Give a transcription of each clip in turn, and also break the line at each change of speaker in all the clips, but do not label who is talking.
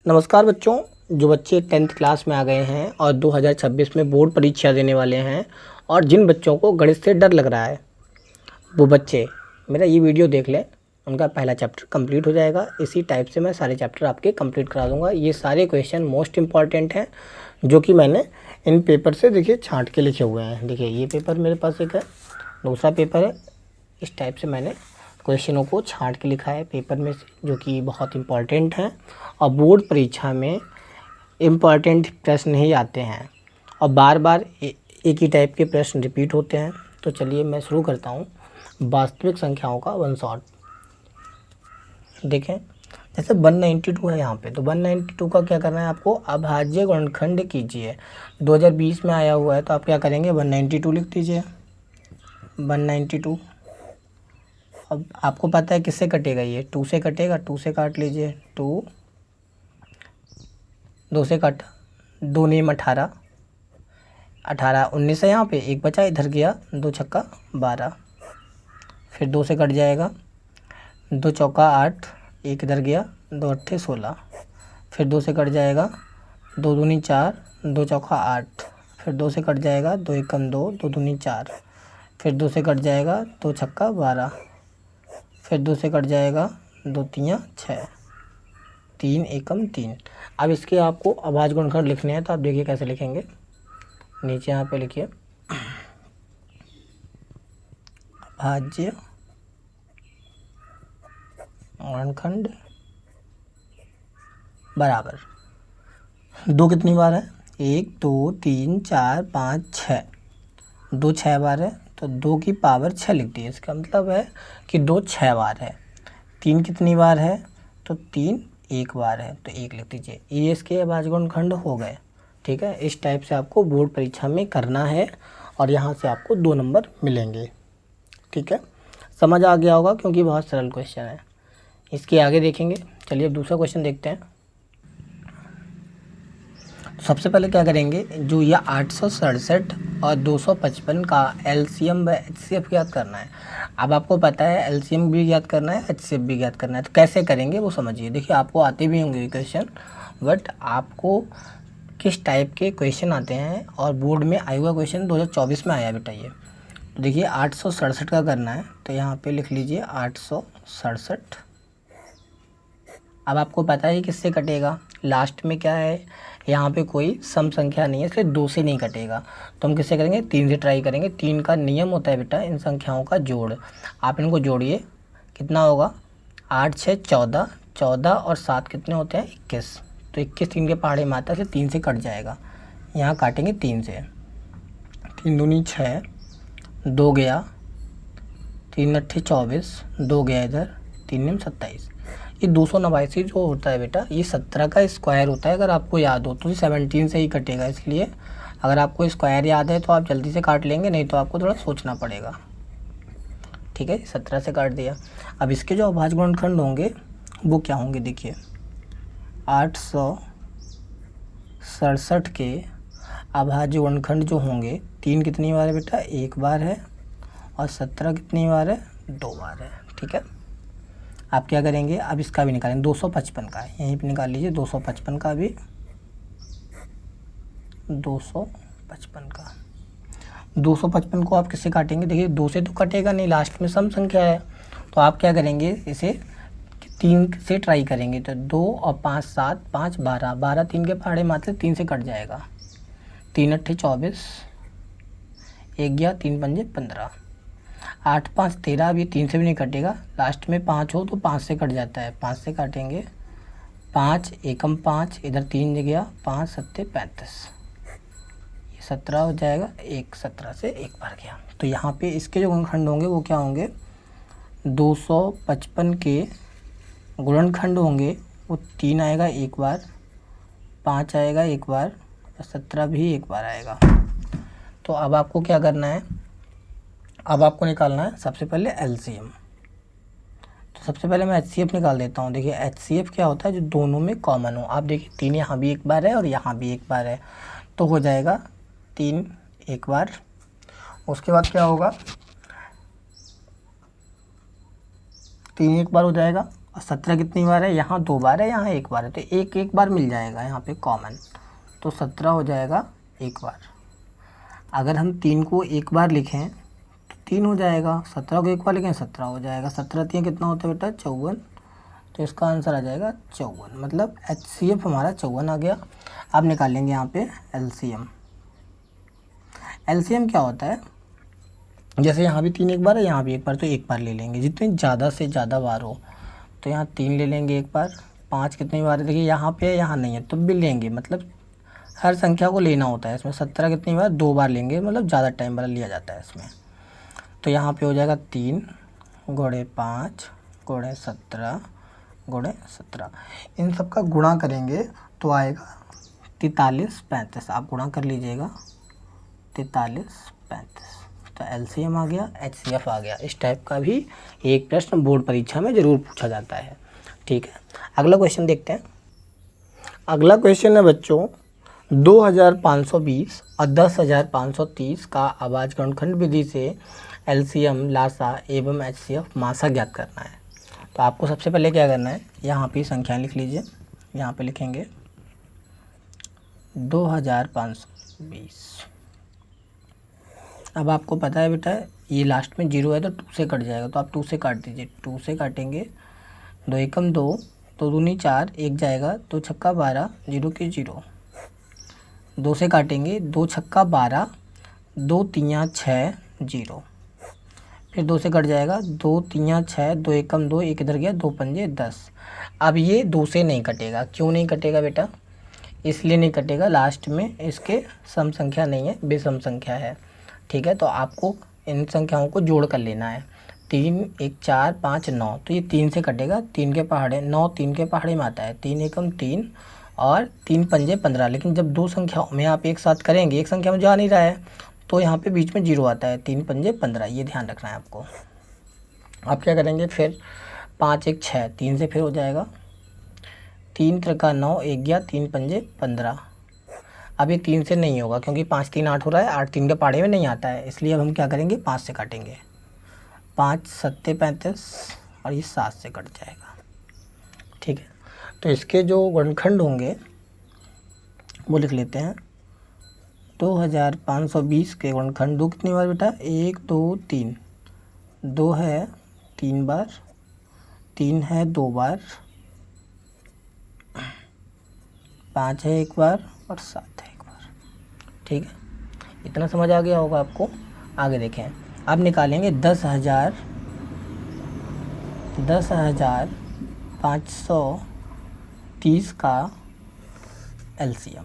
नमस्कार बच्चों, जो बच्चे 10th क्लास में आ गए हैं और 2026 में बोर्ड परीक्षा देने वाले हैं और जिन बच्चों को गणित से डर लग रहा है वो बच्चे मेरा ये वीडियो देख लें। उनका पहला चैप्टर कंप्लीट हो जाएगा। इसी टाइप से मैं सारे चैप्टर आपके कंप्लीट करा दूंगा। ये सारे क्वेश्चन मोस्ट इंपॉर्टेंट हैं जो कि मैंने इन पेपर से देखिए छाँट के लिखे हुए हैं। देखिए ये पेपर मेरे पास एक है, दूसरा पेपर है। इस टाइप से मैंने क्वेश्चनों को छांट के लिखा है पेपर में से, जो कि बहुत इम्पॉर्टेंट हैं और बोर्ड परीक्षा में इम्पॉर्टेंट प्रश्न ही आते हैं और बार बार एक ही टाइप के प्रश्न रिपीट होते हैं। तो चलिए मैं शुरू करता हूँ वास्तविक संख्याओं का वन शॉट। देखें, जैसे 192 है यहाँ पे, तो 192 का क्या करना है आपको, अभाज्य गुणनखंड कीजिए। 2020 में आया हुआ है तो आप क्या करेंगे, 192 लिख दीजिए। 192 अब आपको पता है किससे कटेगा, ये 2 से कटेगा, 2 से काट लीजिए। 2 2 से काटा, 2 नीम 18, 18 19 है यहाँ पे, एक बचा इधर गया, 2 छक्का 12, फिर 2 से कट जाएगा, 2 चौका 8, एक इधर गया, 2 अट्ठे 16, फिर 2 से कट जाएगा, 2 दूनी 4, 2 चौका 8, फिर 2 से कट जाएगा, 2 एकम 2, 2 दूनी 4, फिर 2 से कट जाएगा, 2 छक्का 12, फिर 2 से कट जाएगा, 2 तियाँ 6, 3 एकम 3। अब इसके आपको अभाज्य गुणनखंड लिखने हैं तो आप देखिए कैसे लिखेंगे। नीचे यहाँ पे लिखिए अभाज्य गुणनखंड बराबर 2 कितनी बार है, 1 2 3 4 5 6, 2 6 बार है तो 2 की पावर 6 लिख दी। इसका मतलब है कि 2 6 बार है। 3 कितनी बार है, तो 3 एक बार है तो 1 लिख दीजिए। ये इसके अभाज्य गुणनखंड हो गए। ठीक है, इस टाइप से आपको बोर्ड परीक्षा में करना है और यहाँ से आपको 2 नंबर मिलेंगे। ठीक है, समझ आ गया होगा क्योंकि बहुत सरल क्वेश्चन है। इसके आगे देखेंगे। चलिए अब दूसरा क्वेश्चन देखते हैं। सबसे पहले क्या करेंगे, जो ये 867 और 255 का एलसीएम व एचसीएफ ज्ञात करना है। अब आपको पता है एलसीएम भी ज्ञात करना है, एचसीएफ भी ज्ञात करना है, तो कैसे करेंगे वो समझिए। देखिए आपको आते भी होंगे क्वेश्चन, बट आपको किस टाइप के क्वेश्चन आते हैं और बोर्ड में आया हुआ क्वेश्चन 2024 में आया बेटा ये। तो देखिए 867 का करना है तो यहाँ पे लिख लीजिए 867। अब आपको पता है किससे कटेगा, लास्ट में क्या है, यहाँ पे कोई सम संख्या नहीं है इसलिए 2 से नहीं कटेगा। तो हम किससे करेंगे, 3 से ट्राई करेंगे। 3 का नियम होता है बेटा इन संख्याओं का जोड़। आप इनको जोड़िए, कितना होगा, 8 6 14, 14 और 7 कितने होते हैं, 21। तो 21 3 के पहाड़े माता से 3 से कट जाएगा। यहाँ काटेंगे 3 से, 3 दूनी 6, 2 गया, 3 अट्ठे 24, 2 गया इधर, 3 निम 27। ये 289 जो होता है बेटा ये 17 का स्क्वायर होता है। अगर आपको याद हो तो 17 से ही कटेगा, इसलिए अगर आपको स्क्वायर याद है तो आप जल्दी से काट लेंगे, नहीं तो आपको थोड़ा सोचना पड़ेगा। ठीक है, 17 से काट दिया। अब इसके जो अभाज्य गुणनखंड होंगे वो क्या होंगे, देखिए 867 के अभाज्य गुणनखंड जो होंगे, 3 कितनी बार है बेटा, 1 बार है, और 17 कितनी बार है, 2 बार है। ठीक है, आप क्या करेंगे, अब इसका भी निकालेंगे, 255 का यहीं पे निकाल लीजिए, 255 का भी, 255 को आप किससे काटेंगे, देखिए 2 से तो कटेगा नहीं, लास्ट में सम संख्या है। तो आप क्या करेंगे, इसे 3 से ट्राई करेंगे। तो 2 और 5 7, 5 12, 12 3 के पहाड़े मात्र 3 से कट जाएगा। 3 अट्ठे 24, 1 गया, 3 पंजे 15, 8 5 13। अब ये 3 से भी नहीं कटेगा, लास्ट में 5 हो तो 5 से कट जाता है, 5 से काटेंगे। 5 एकम 5, इधर 3 गया, 5 सत्ते 35, ये 17 हो जाएगा। 1 17 से 1 बार गया। तो यहाँ पे इसके जो गुणनखंड होंगे वो क्या होंगे, 255 के गुणनखंड होंगे वो 3 आएगा 1 बार, 5 आएगा 1 बार, और 17 भी 1 बार आएगा। तो अब आपको क्या करना है, अब आपको निकालना है सबसे पहले एलसीएम। तो सबसे पहले मैं एचसीएफ निकाल देता हूँ। देखिए एचसीएफ क्या होता है, जो दोनों में कॉमन हो। आप देखिए 3 यहाँ भी 1 बार है और यहाँ भी 1 बार है, तो हो जाएगा 3 1 बार। उसके बाद क्या होगा, 3 1 बार हो जाएगा और 17 कितनी बार है, यहाँ 2 बार है, यहाँ 1 बार है, तो एक एक बार मिल जाएगा यहाँ पे कॉमन, तो 17 हो जाएगा 1 बार। अगर हम 3 को 1 बार लिखें तो 3 हो जाएगा, 17 को 1 बार लिखें 17 हो जाएगा, 17 3 कितना होता है बेटा 54, तो इसका आंसर आ जाएगा 54, मतलब HCF हमारा 54 आ गया। अब निकालेंगे यहाँ पे LCM। LCM क्या होता है, जैसे यहाँ भी 3 1 बार है, यहाँ भी 1 बार, तो 1 बार ले लेंगे, जितने ज़्यादा से ज़्यादा बार हो, तो यहाँ 3 ले लेंगे 1 बार। 5 कितनी बार है, देखिए यहाँ पे है यहाँ नहीं है, तो भी लेंगे, मतलब हर संख्या को लेना होता है इसमें। 17 कितनी बार, 2 बार लेंगे, मतलब ज़्यादा टाइम वाला लिया जाता है इसमें। तो यहाँ पे हो जाएगा 3 गुणे 5 गुणे 17 गुणे 17, इन सब का गुणा करेंगे तो आएगा 43 35, आप गुणा कर लीजिएगा 43 35, तो LCM आ गया, HCF आ गया। इस टाइप का भी एक प्रश्न बोर्ड परीक्षा में ज़रूर पूछा जाता है। ठीक है, अगला क्वेश्चन देखते हैं। अगला क्वेश्चन है बच्चों 2520 और 10530 का आवाज गणखंड विधि से LCM, लासा एवं HCF मासा ज्ञात करना है। तो आपको सबसे पहले क्या करना है, यहाँ पे संख्याएं लिख लीजिए। यहाँ पे लिखेंगे 2520। अब आपको पता है बेटा ये लास्ट में 0 है तो 2 से कट जाएगा, तो आप 2 से काट दीजिए। 2 से काटेंगे, 2 एकम 2, 2 दूनी 4, 1 जाएगा, 2 छक्का 12, 0 की 0। 2 से काटेंगे, 2 छक्का 12, 2 तियाँ 6 0, फिर 2 से कट जाएगा, 2 तियाँ 6, 2 एकम 2, 1 इधर गया, 2 पंजे 10। अब ये 2 से नहीं कटेगा, क्यों नहीं कटेगा बेटा, इसलिए नहीं कटेगा, लास्ट में इसके सम संख्या नहीं है, विषम संख्या है। ठीक है, तो आपको इन संख्याओं को जोड़ कर लेना है। 3 1 4 5 9, तो ये 3 से कटेगा, 3 के पहाड़े 9, 3 के पहाड़े में आता है, 3 एकम 3 और 3 पंजे 15। लेकिन जब दो संख्याओं में आप एक साथ करेंगे, एक संख्या में जा नहीं रहा है, तो यहाँ पे बीच में 0 आता है, 3 पंजे 15, ये ध्यान रखना है आपको। आप क्या करेंगे फिर, 5 1 6, 3 से फिर हो जाएगा, 3 त्रिका 9, 1 गया, 3 पंजे 15। अब ये 3 से नहीं होगा क्योंकि 5 3 8 हो रहा है, 8 3 के पहाड़े में नहीं आता है, इसलिए अब हम क्या करेंगे 5 से काटेंगे। 5 7 35 और ये 7 से कट जाएगा। ठीक है, तो इसके जो गणखंड होंगे वो लिख लेते हैं। 2520 के गणखंड 2 कितनी बार बेटा, 1 2 3, 2 है 3 बार, 3 है 2 बार, 5 है 1 बार और 7 है 1 बार। ठीक है, इतना समझ आ गया होगा आपको। आगे देखें, अब निकालेंगे 10,530 का LCM।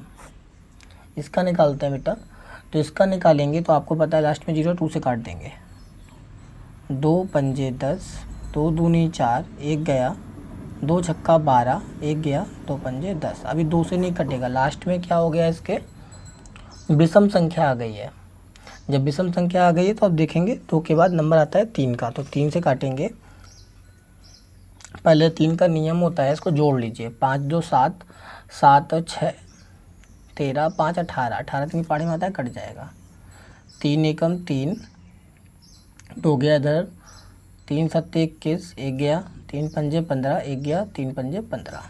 इसका निकालते हैं बेटा, तो इसका निकालेंगे तो आपको पता है लास्ट में 0, 2 से काट देंगे। 2 पंजे 10, 2 दूनी 4, 1 गया, 2 छक्का 12, 1 गया, 2 पंजे 10। अभी 2 से नहीं कटेगा, लास्ट में क्या हो गया, इसके विषम संख्या आ गई है। जब विषम संख्या आ गई है तो अब देखेंगे 2 के बाद नंबर आता है 3 का, तो 3 से काटेंगे। पहले 3 का नियम होता है, इसको जोड़ लीजिए, 5 2 7, 7 और 6 13, 5 18, 18 3 पहाड़ी में आता है, कट जाएगा। 3 एकम 3, 2 गया इधर, 3 7 21, 1 गया, 3 पंजे 15, 1 गया, 3 पंजे 15।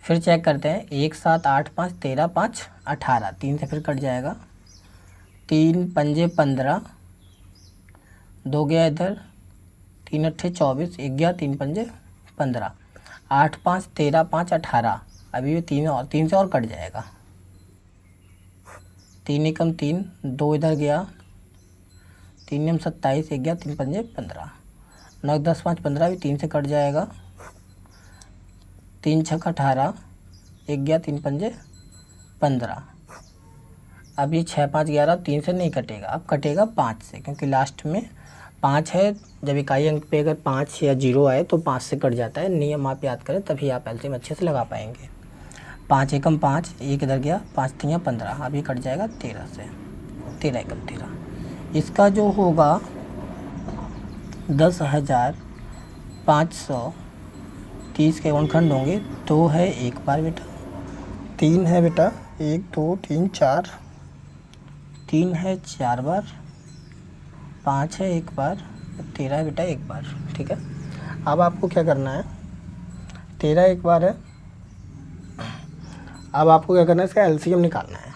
फिर चेक करते हैं, 1 7 8 5 13 5 18, 3 से फिर कट जाएगा। 3 पंजे 15, 2 गया इधर, 3 अट्ठे 24, 1 गया, 3 पंजे 15, 8 5 13 5 18। अभी ये 3 से और कट जाएगा। 3 एकम 3, 2 इधर गया, 3 एम 27, 1 गया, 3 पंजे 15, 9 10 5 15, भी 3 से कट जाएगा। 3 छक्का 18, 1 गया, 3 पंजे 15। अब ये 6 5 11, 3 से नहीं कटेगा, अब कटेगा 5 से, क्योंकि लास्ट में 5 है। जब इकाई अंक पे अगर 5 या 0 आए तो 5 से कट जाता है। नियम आप याद करें तभी आप LCM अच्छे से लगा पाएंगे। 5 एकम 5, 1 इधर गया, 5 3 15, अब ये कट जाएगा 13 से, 13 एकम 13। इसका जो होगा 10,530 के गणखंड होंगे। 2 है 1 बार बेटा, 3 है बेटा 1 2 3 4, 3 है 4 बार, 5 है 1 बार, 13 है बेटा 1 बार। ठीक है, अब आपको क्या करना है, 13 एक बार है, अब आपको क्या करना है, इसका एलसीएम निकालना है।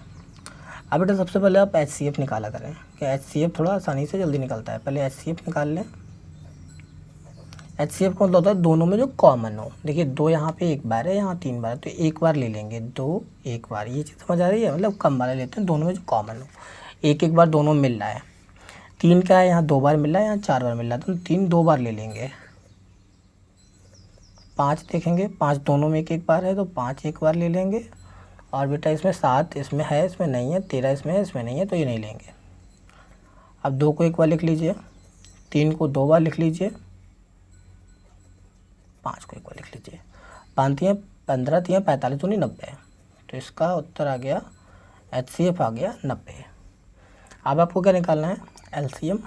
अब बेटा सबसे पहले आप एचसीएफ निकाला करें, कि एचसीएफ थोड़ा आसानी से जल्दी निकलता है। पहले एचसीएफ निकाल लें। एचसीएफ का मतलब होता है दोनों में जो कॉमन हो। देखिए 2 यहाँ पे एक बार है, यहाँ 3 बार है, तो एक बार ले लेंगे, 2 एक बार, ये चीज़ समझ आ रही है, मतलब कम वाले लेते हैं दोनों में जो कॉमन हो। एक एक बार दोनों मिल रहा है, 3 क्या है, यहाँ 2 बार मिल रहा है, यहाँ 4 बार मिल रहा है, तो 3 2 बार ले लेंगे। 5 देखेंगे, 5 दोनों में एक एक बार है, तो 5 एक बार ले लेंगे। और बेटा इसमें 7 इसमें है, इसमें नहीं है, 13 इसमें है, इसमें नहीं है, तो ये नहीं लेंगे। अब 2 को एक बार लिख लीजिए, 3 को 2 बार लिख लीजिए, 5 को एक बार लिख लीजिए। 5 3 15 3 45 नहीं 90, तो इसका उत्तर आ गया, एचसीएफ आ गया 90। अब आपको क्या निकालना है, एलसीएम।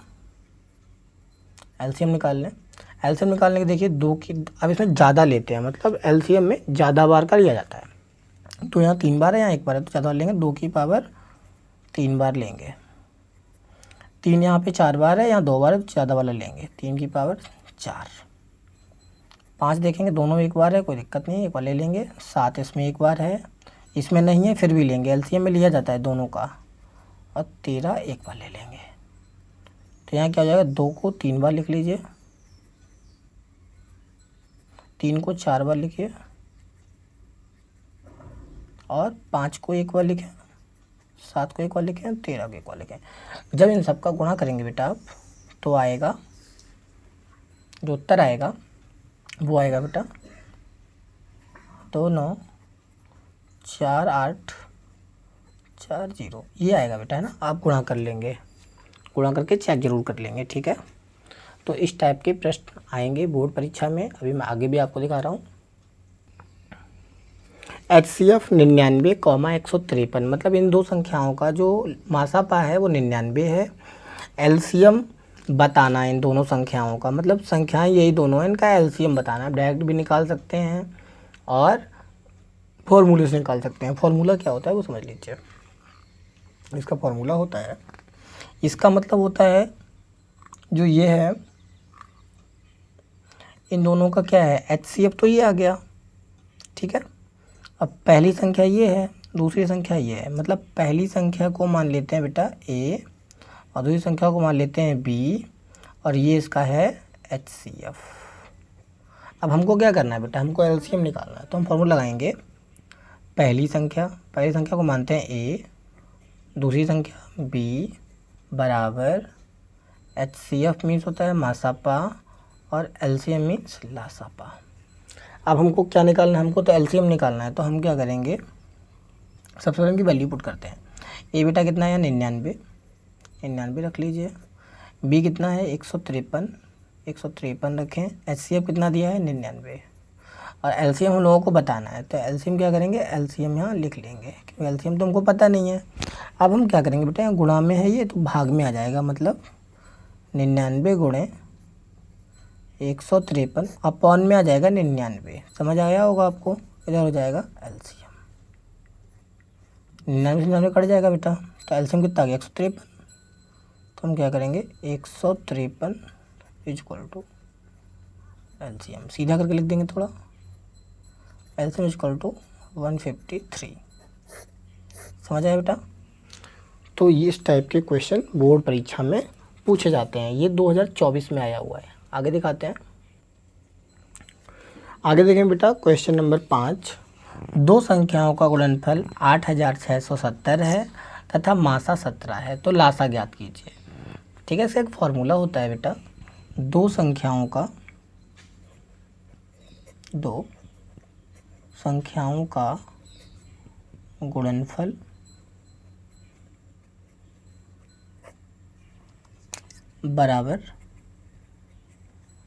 एलसीएम निकाल लें। एलसीएम निकालने के देखिए 2 की, अब इसमें ज़्यादा लेते हैं, मतलब एलसीएम में ज़्यादा बार का लिया जाता है। तो यहाँ 3 बार है, यहाँ 1 बार है, तो ज़्यादा बार लेंगे, 2 की पावर 3 बार लेंगे। 3 यहाँ पे 4 बार है, यहाँ 2 बार है, तो ज़्यादा वाला लेंगे, 3 की पावर 4। 5 देखेंगे, दोनों एक बार है, कोई दिक्कत नहीं है, एक बार ले लेंगे। 7 इसमें एक बार है, इसमें नहीं है, फिर भी लेंगे, एलसीएम में लिया जाता है दोनों का। और 13 एक बार ले लेंगे। तो यहाँ क्या हो जाएगा, 2 को 3 बार लिख लीजिए, 3 को 4 बार लिखिए, और 5 को एक बार लिखें, 7 को एक बार लिखें, 13 को एक बार लिखें। जब इन सब का गुणा करेंगे बेटा आप, तो आएगा, जो उत्तर आएगा वो आएगा बेटा 2 9 4 8 4 0, ये आएगा बेटा, है ना। आप गुणा कर लेंगे, गुणा करके चेक जरूर कर लेंगे, ठीक है। तो इस टाइप के प्रश्न आएंगे बोर्ड परीक्षा में। अभी मैं आगे भी आपको दिखा रहा हूँ। HCF 99, 153, मतलब इन दो संख्याओं का जो मासापा है वो 99 है। एलसीएम बताना इन दोनों संख्याओं का, मतलब संख्याएं यही दोनों हैं, इनका एलसीएम बताना। आप डायरेक्ट भी निकाल सकते हैं और फॉर्मूले से निकाल सकते हैं। फॉर्मूला क्या होता है वो समझ लीजिए। इसका फॉर्मूला होता है, इसका मतलब होता है जो ये है, इन दोनों का क्या है, HCF तो ये आ गया, ठीक है। अब पहली संख्या ये है, दूसरी संख्या ये है, मतलब पहली संख्या को मान लेते हैं बेटा A और दूसरी संख्या को मान लेते हैं B, और ये इसका है HCF। अब हमको क्या करना है बेटा, हमको एलसीएम निकालना है। तो हम फॉर्मूला लगाएंगे, पहली संख्या को मानते हैं A, दूसरी संख्या B बराबर HCF मीन्स होता है मासापा और एलसीएम मीन्स लासापा। अब हमको क्या निकालना है, हमको तो एलसीएम निकालना है। तो हम क्या करेंगे, सबसे पहले इनकी वैल्यू पुट करते हैं। ए बेटा कितना है, 99 रख लीजिए। बी कितना है, 153 रखें। HCF कितना दिया है, 99, और एलसीएम हम लोगों को बताना है। तो एलसीएम क्या करेंगे, एलसीएम यहाँ लिख लेंगे, क्योंकि एलसीएम तो हमको पता नहीं है। अब हम क्या करेंगे बेटा, यहाँ गुणा में है ये, तो भाग में आ जाएगा, मतलब 99 गुणे 153 अपॉन में आ जाएगा 99। समझ आया होगा आपको, इधर हो जाएगा एलसीएम, 99 से 99 कट जाएगा बेटा। तो एलसीएम कितना आ गया, 153। तो हम क्या करेंगे, 153 इक्वल टू एलसीएम, सीधा करके लिख देंगे थोड़ा, एलसीएम इक्वल टू 153। समझ आया बेटा। तो ये इस टाइप के क्वेश्चन बोर्ड परीक्षा में पूछे जाते हैं। ये 2024 में आया हुआ है। आगे दिखाते हैं, आगे देखें बेटा क्वेश्चन नंबर 5। दो संख्याओं का गुणनफल 8670 है तथा मासा 17 है, तो लासा ज्ञात कीजिए। ठीक है, इसका एक फॉर्मूला होता है बेटा, दो संख्याओं का गुणनफल बराबर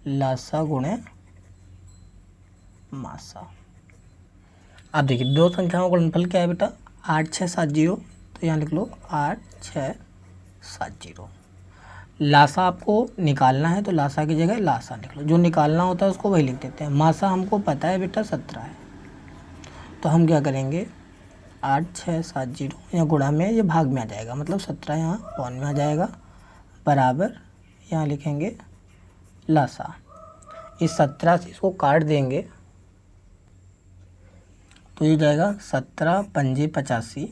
लासा गुणे मासा। अब देखिए दो संख्याओं का गुणनफल क्या है बेटा, 8670, तो यहाँ लिख लो 8670। लासा आपको निकालना है तो लासा की जगह लासा लिख लो, जो निकालना होता है उसको वही लिख देते हैं। मासा हमको पता है बेटा 17 है, तो हम क्या करेंगे 8670, यहाँ गुणा में ये भाग में आ जाएगा, मतलब 17 यहाँ पौन में आ जाएगा, बराबर यहाँ लिखेंगे लासा। इस 17 से इसको काट देंगे तो ये हो जाएगा 17 पंजे 85,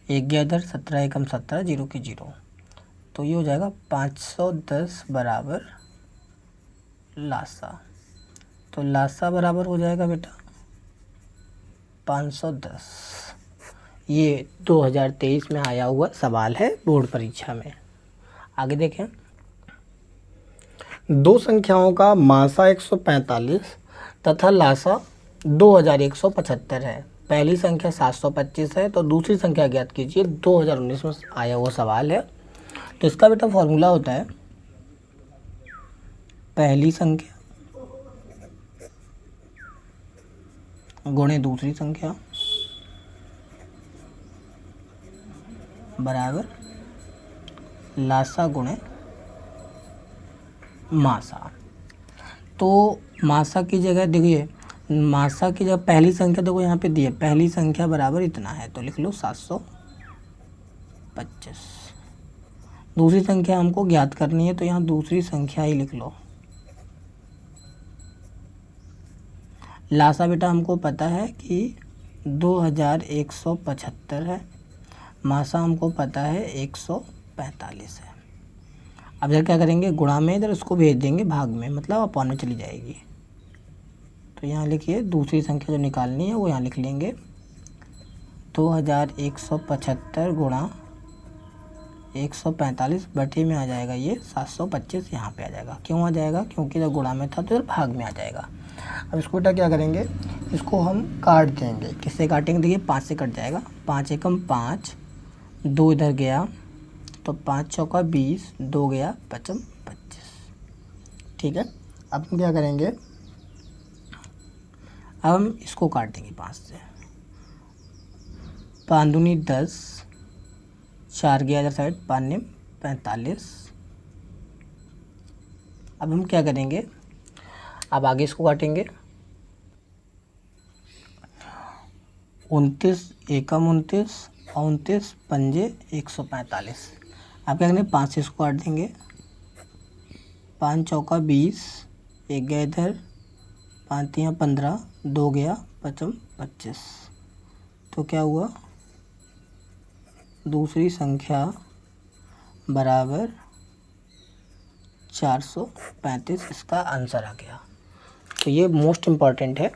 एक गया इधर, 17 एकम 17, जीरो की जीरो, तो ये हो जाएगा 510 बराबर लासा। तो लासा बराबर हो जाएगा बेटा 510। ये 2023 में आया हुआ सवाल है बोर्ड परीक्षा में। आगे देखें, दो संख्याओं का मासा 145 तथा लासा 2175 है। पहली संख्या 725 है, तो दूसरी संख्या ज्ञात कीजिए। 2019 में आया हुआ सवाल है। तो इसका बेटा फॉर्मूला होता है पहली संख्या गुणे दूसरी संख्या बराबर लासा गुणे मासा। तो मासा की जगह देखिए, मासा की जगह पहली संख्या देखो यहाँ पे दी है, पहली संख्या बराबर इतना है, तो लिख लो 725। दूसरी संख्या हमको ज्ञात करनी है, तो यहाँ दूसरी संख्या ही लिख लो। लासा बेटा हमको पता है कि 2175 है, मासा हमको पता है 145 है। अब इधर क्या करेंगे, गुणा में इधर उसको भेज देंगे भाग में, मतलब अपॉन में चली जाएगी। तो यहाँ लिखिए दूसरी संख्या जो निकालनी है वो यहाँ लिख लेंगे 2175 गुणा 145 बटे में आ जाएगा ये 725, यहाँ पे आ जाएगा। क्यों आ जाएगा, क्योंकि जब गुणा में था तो इधर भाग में आ जाएगा। अब इसको बेटा क्या करेंगे, इसको हम काट देंगे। किससे काटेंगे, देखिए 5 से कट जाएगा, 5 एकम 5, 2 इधर गया तो 5 चौका 20, 2 गया 5 25। ठीक है, अब हम क्या करेंगे, अब हम इसको काट देंगे 5 से। 5 दूनी 10, 4 गया इधर साइड, 5 ने 45। अब हम क्या करेंगे, अब आगे इसको काटेंगे। 29 एकम 29, 29 पंजे 145। अब क्या करेंगे, 5 से इसको काट देंगे। 5 चौका 20, एक गया इधर, 5 तियाँ 15, 2 गया 5 25। तो क्या हुआ, दूसरी संख्या बराबर 435, इसका आंसर आ गया। तो ये मोस्ट इम्पॉर्टेंट है,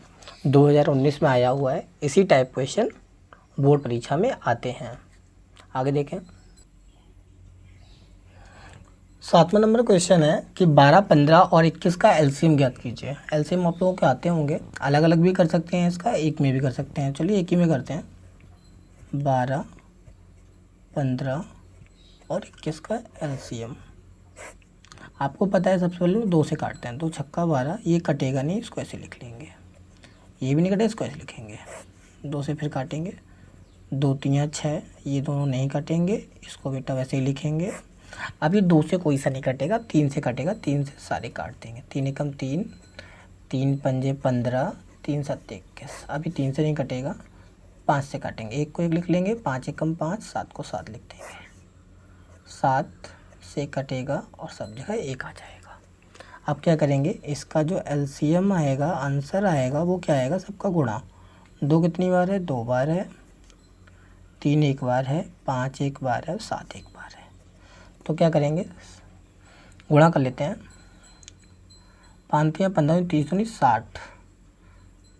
2019 में आया हुआ है। इसी टाइप क्वेश्चन बोर्ड परीक्षा में आते हैं। आगे देखें, 7वां नंबर क्वेश्चन है कि 12, 15 और 21 का एलसीएम ज्ञात कीजिए। एलसीएम आप लोगों के आते होंगे, अलग अलग भी कर सकते हैं, इसका एक में भी कर सकते हैं। चलिए एक ही में करते हैं। 12, 15 और 21 का एलसीएम आपको पता है, सबसे पहले 2 से काटते हैं। 2 छक्का 12, ये कटेगा नहीं, इसको ऐसे लिख लेंगे। ये भी नहीं कटे, इसको ऐसे लिखेंगे। 2 से फिर काटेंगे, 2 तियाँ 6, ये दोनों नहीं कटेंगे, इसको बेटा वैसे ही लिखेंगे। अब ये 2 से कोई सा नहीं कटेगा, 3 से कटेगा, 3 से सारे काट देंगे। 3 एकम 3, 3 पंजे 15, 3 सत्ते 21। अभी 3 से नहीं कटेगा, 5 से काटेंगे, एक को एक लिख लेंगे। 5 एकम 5, 7 को 7 लिख देंगे। 7 से कटेगा और सब जगह 1 आ जाएगा। अब क्या करेंगे, इसका जो एलसीएम आएगा, आंसर आएगा, वो क्या आएगा, सबका गुणा। 2 कितनी बार है, 2 बार है, 3 एक बार है, 5 एक बार है, 7 एक बार है। तो क्या करेंगे, गुणा कर लेते हैं। 5 या 15, 30 नहीं 60,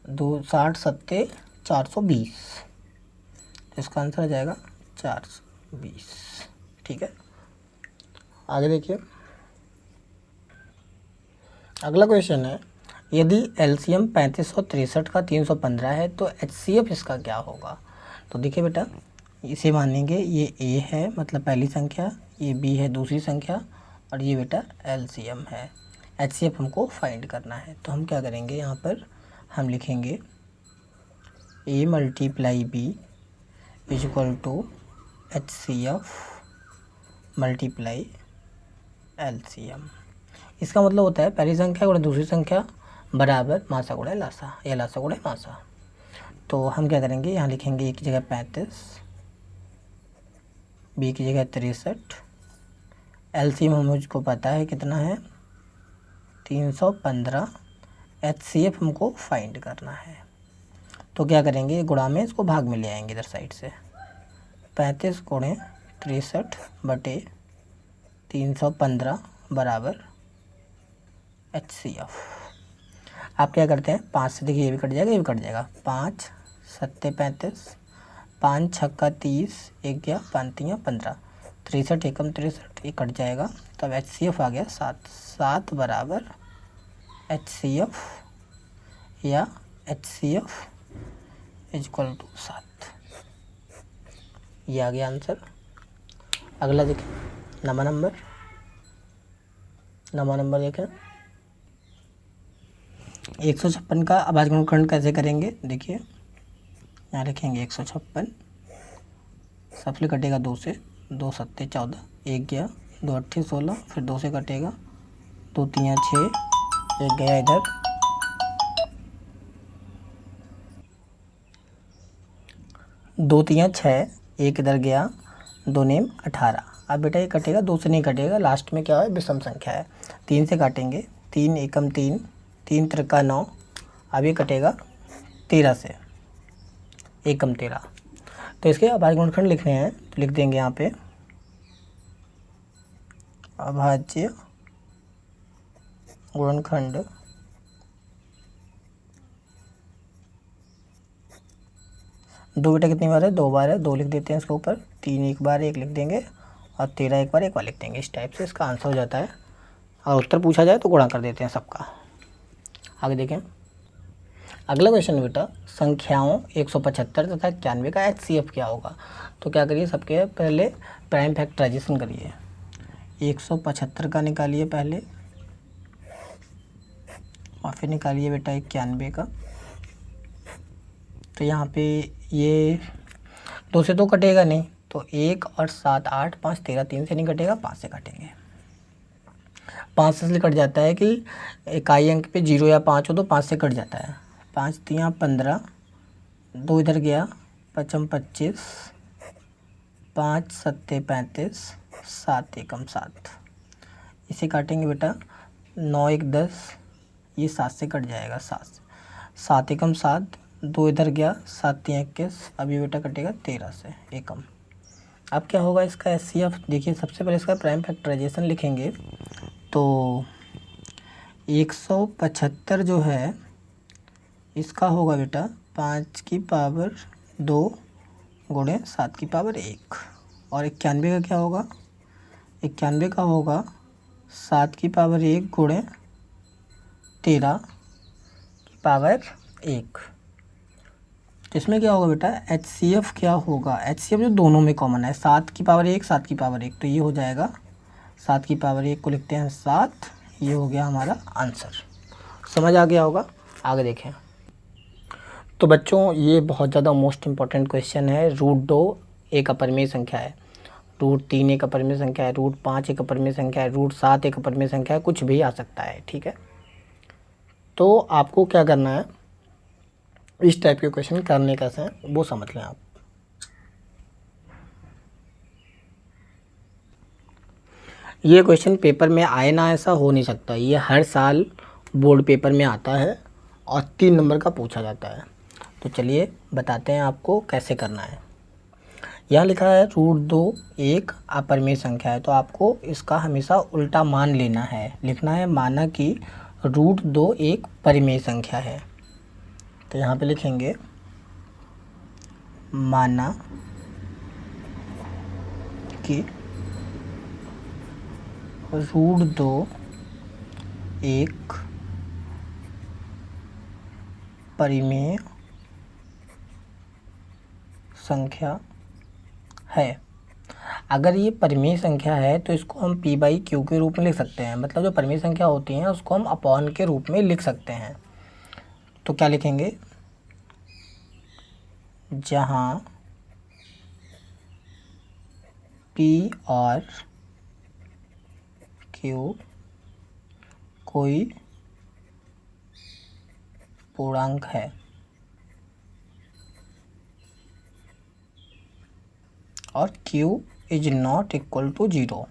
2 60 सत्ते 420, तो इसका आंसर आ जाएगा 420। ठीक है, आगे देखिए, अगला क्वेश्चन है, यदि एलसीएम 3563 का 315 है तो एचसीएफ इसका क्या होगा। तो देखिए बेटा, इसे मानेंगे ये ए है, मतलब पहली संख्या, ये बी है दूसरी संख्या, और ये बेटा एलसीएम है। एचसीएफ हमको फाइंड करना है। तो हम क्या करेंगे, यहाँ पर हम लिखेंगे A multiply B is equal to HCF multiply LCM. इसका मतलब होता है पहली संख्या गुणा दूसरी संख्या बराबर मासा गुणा लासा, या लासा गुणा मासा। तो हम क्या करेंगे, यहाँ लिखेंगे ए की जगह 35, बी की जगह 63, एलसीएम मुझको पता है कितना है 315 HCF हमको फाइंड करना है। तो क्या करेंगे, गुणा में इसको भाग में ले आएंगे इधर साइड से। 35 गुणे 63 बटे 315 बराबर HCF। आप क्या करते हैं, 5 से देखिए ये भी कट जाएगा, ये भी कट जाएगा। 5 सत्ते 35, 5 छक्का 30, 1 गया 5 तियाँ 15, 63 एकम 63, ये कट जाएगा। तब HCF आ गया 7। 7 बराबर HCF या HCF इक्वल टू 7। ये आ गया आंसर। अगला देखें, नवा नंबर देखें। 156 का अभाज्य गुणनखंड कैसे करेंगे, देखिए यहाँ लिखेंगे 156, सबसे कटेगा 2 से, 2 सत्ते 14, 1 गया 2 अट्ठे 16, फिर 2 से कटेगा 2 तियाँ 6, 1 गया इधर, 2 तियाँ 6, 1 इधर गया, 2 नेम 18। अब बेटा ये कटेगा, 2 से नहीं कटेगा, लास्ट में क्या है, विषम संख्या है। 3 से काटेंगे, 3 एकम 3, 3 त्रिका 9। अब ये कटेगा 13 से, एकम 13। तो इसके अभाज्य गुणनखंड लिखने हैं, तो लिख देंगे यहाँ पे अभाज्य गुणनखंड दो बेटा कितनी बार है, 2 बार है, 2 लिख देते हैं इसके ऊपर। 3 एक बार 1 लिख देंगे, और 13 एक बार लिख देंगे। इस टाइप से इसका आंसर हो जाता है। और उत्तर पूछा जाए तो गुणा कर देते हैं सबका। आगे देखें, अगला क्वेश्चन बेटा, संख्याओं 175 तथा 91 का HCF क्या होगा। तो क्या करिए, सबके पहले प्राइम फैक्टराइजेशन करिए। 175 का निकालिए पहले, और फिर निकालिए बेटा 91 का। तो यहाँ पे ये 2 से तो कटेगा नहीं, तो 1 और 7 8 5 13, 3 से नहीं कटेगा, 5 से काटेंगे। 5 से कट जाता है कि इकाई अंक पे 0 या 5 हो तो 5 से कट जाता है। 5 तियाँ 15, 2 इधर गया, 5 25, 5 सत्ते 35, 7 एकम 7। इसे काटेंगे बेटा, 9 1 10, ये 7 से कट जाएगा, 7 एकम 7, 2 इधर गया, 7 तियाँ 21, अभी बेटा कटेगा 13 से एकम। अब क्या होगा इसका HCF, देखिए सबसे पहले इसका प्राइम फैक्टराइजेशन लिखेंगे। तो 175 जो है इसका होगा बेटा 5 की पावर 2 गुणे 7 की पावर 1, और 91 का क्या होगा, 91 का होगा 7 की पावर 1 गुणे 13 की पावर 1। तो इसमें क्या होगा बेटा, HCF क्या होगा, HCF जो दोनों में कॉमन है, 7 की पावर 1 7 की पावर 1, तो ये हो जाएगा 7 की पावर 1 को लिखते हैं 7। ये हो गया हमारा आंसर। समझ आ गया होगा। आगे देखें, तो बच्चों ये बहुत ज़्यादा मोस्ट इम्पॉर्टेंट क्वेश्चन है। √2 एक अपरिमेय संख्या है, √3 एक अपरिमेय संख्या है, √5 एक अपरिमेय संख्या है, √7 एक अपरिमेय संख्या है, कुछ भी आ सकता है, ठीक है। तो आपको क्या करना है, इस टाइप के क्वेश्चन करने कैसे हैं वो समझ लें आप। ये क्वेश्चन पेपर में आए ना, ऐसा हो नहीं सकता। ये हर साल बोर्ड पेपर में आता है और 3 नंबर का पूछा जाता है। तो चलिए बताते हैं आपको कैसे करना है। यहाँ लिखा है √2 एक अपरिमेय संख्या है, तो आपको इसका हमेशा उल्टा मान लेना है। लिखना है माना कि √2 एक परिमेय संख्या है। तो यहाँ पे लिखेंगे माना कि √2 एक परिमेय संख्या है। अगर ये परिमेय संख्या है तो इसको हम P/Q के रूप में लिख सकते हैं। मतलब जो परिमेय संख्या होती हैं उसको हम अपॉन के रूप में लिख सकते हैं। तो क्या लिखेंगे, जहाँ P और Q कोई पूर्णांक है और Q is not equal to 0,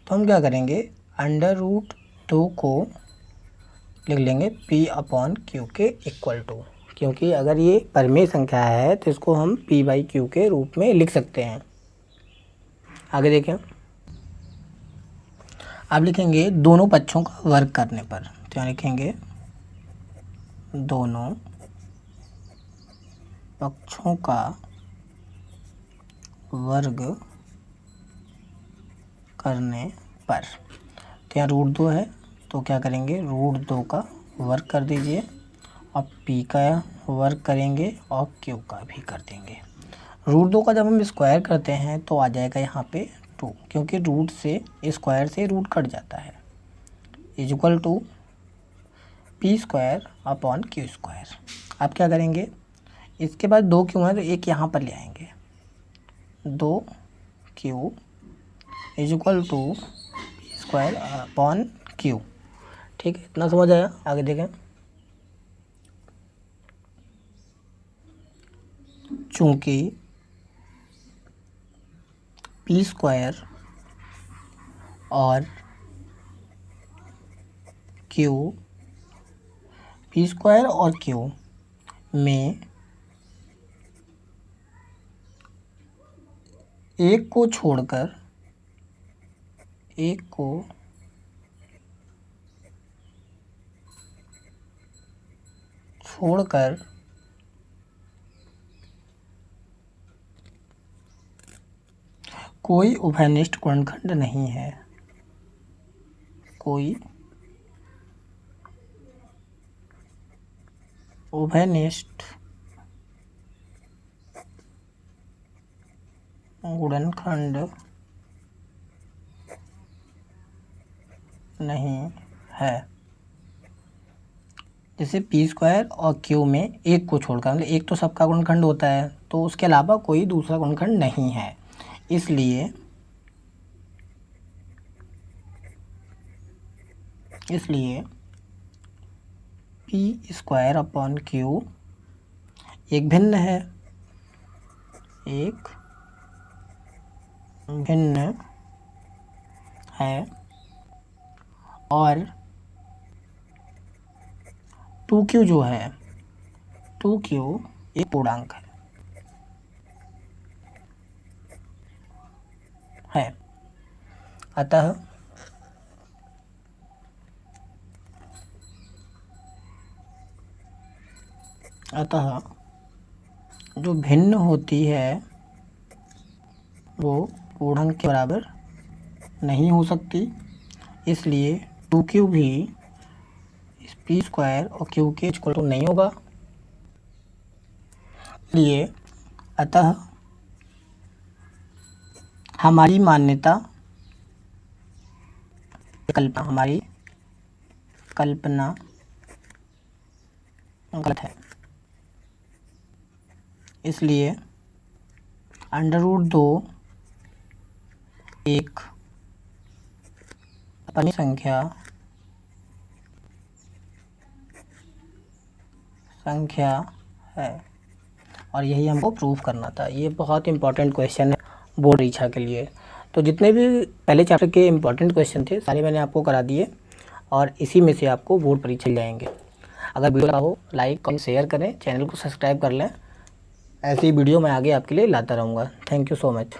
तो हम क्या करेंगे, √2 को लिख लेंगे P अपॉन Q के इक्वल टू, क्योंकि अगर ये परिमेय संख्या है तो इसको हम P बाई Q के रूप में लिख सकते हैं। आगे देखें, अब लिखेंगे दोनों पक्षों का वर्ग करने पर, तो यहाँ लिखेंगे दोनों पक्षों का वर्ग करने पर, तो यहाँ रूट 2 है तो क्या करेंगे, रूट 2 का वर्ग कर दीजिए और P का वर्ग करेंगे और Q का भी कर देंगे। रूट 2 का जब हम स्क्वायर करते हैं तो आ जाएगा यहाँ पे 2, क्योंकि रूट से स्क्वायर से रूट कट जाता है, is equal to P square upon Q square. आप क्या करेंगे, इसके बाद 2 Q है तो एक यहाँ पर ले आएंगे, 2 Q is equal to P square upon Q। ठीक है, इतना समझ आया। आगे देखें, चूँकि P स्क्वायर और P स्क्वायर और Q में एक को छोड़कर कोई उभयनिष्ठ गुणनखंड नहीं है, कोई उभयनिष्ठ गुणनखंड नहीं है। जैसे P स्क्वायर और Q में एक को छोड़कर, मतलब एक तो सबका गुणनखंड होता है तो उसके अलावा कोई दूसरा गुणनखंड नहीं है, इसलिए P स्क्वायर अपॉन Q एक भिन्न है, एक भिन्न है और 2Q जो है, 2Q एक पूर्णांक है। अतः जो भिन्न होती है वो पूर्णांक के बराबर नहीं हो सकती, इसलिए 2Q भी P स्क्वायर और Q के इक्वल टू नहीं होगा। इसलिए अतः हमारी कल्पना गलत है, इसलिए √2 एक अपनी संख्या है और यही हमको प्रूफ करना था। ये बहुत इंपॉर्टेंट क्वेश्चन है बोर्ड परीक्षा के लिए। तो जितने भी पहले चैप्टर के इंपॉर्टेंट क्वेश्चन थे सारे मैंने आपको करा दिए और इसी में से आपको बोर्ड परीक्षा जाएंगे। अगर वीडियो लगा हो लाइक कमेंट शेयर करें, चैनल को सब्सक्राइब कर लें। ऐसी वीडियो मैं आगे आपके लिए लाता रहूँगा। Thank you so much.